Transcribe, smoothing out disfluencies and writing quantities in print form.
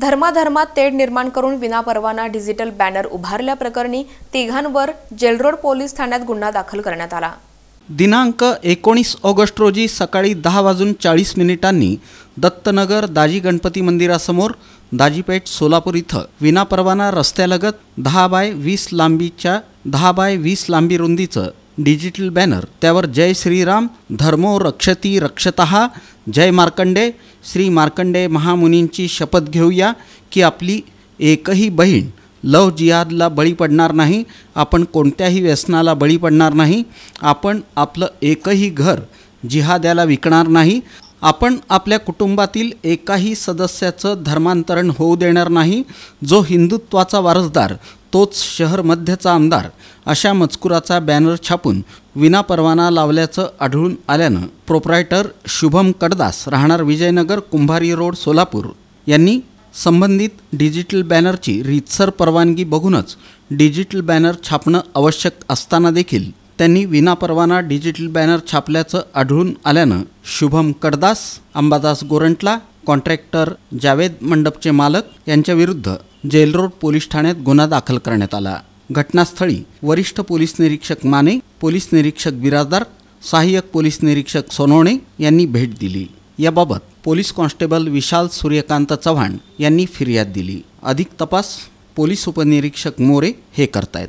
धर्माधर्मात तेढ निर्माण करून विनापरवाना डिजिटल बॅनर उभारल्याप्रकरणी तिघांवर जेलरोड पोलीस ठाण्यात गुन्हा दाखल करण्यात आला। दिनांक 19 ऑगस्ट रोजी सकाळी 10:40 दत्तनगर दाजी गणपती मंदिरासमोर दाजीपेठ सोलापूर इथं विनापरवाना रस्त्यालगत 10x20 लांबीच्या 10x20 लांबी रुंदीचं डिजिटल बॅनर, त्यावर जय श्रीराम, धर्मो रक्षती रक्षतः, जय मार्कंडे, श्री मार्कंडे महामुनींची शपथ घेऊया की आपली एकही बहीण लव जिहादला बळी पडणार नाही, आपण कोणत्याही व्यसनाला बळी पडणार नाही, आपण आपलं एकही घर जिहाद्याला विकणार नाही, आपण आपल्या कुटुंबातील एकाही सदस्याचं धर्मांतरण होऊ देणार नाही, जो हिंदुत्वाचा वारसदार तोच शहर मध्यचा आमदार, अशा मजकुराचा बॅनर छापून विनापरवाना लावल्याचं आढळून आल्यानं प्रोप्रायटर शुभम कडदास, राहणार विजयनगर, कुंभारी रोड, सोलापूर यांनी संबंधित डिजिटल बॅनरची रीतसर परवानगी बघूनच डिजिटल बॅनर छापणं आवश्यक असताना देखील त्यांनी विनापरवाना डिजिटल बॅनर छापल्याचं आढळून आल्यानं शुभम कडदास, अंबादास गोरंटला, कॉन्ट्रॅक्टर जावेद मंडपचे मालक यांच्याविरुद्ध जेलरोड पोलीस ठाण्यात गुन्हा दाखल करण्यात आला। घटनास्थळी वरिष्ठ पोलीस निरीक्षक माने, पोलीस निरीक्षक बिराजदार, सहाय्यक पोलीस निरीक्षक सोनवणे यांनी भेट दिली। याबाबत पोलीस कॉन्स्टेबल विशाल सूर्यकांत चव्हाण यांनी फिर्याद दिली। अधिक तपास पोलीस उपनिरीक्षक मोरे हे करतायत।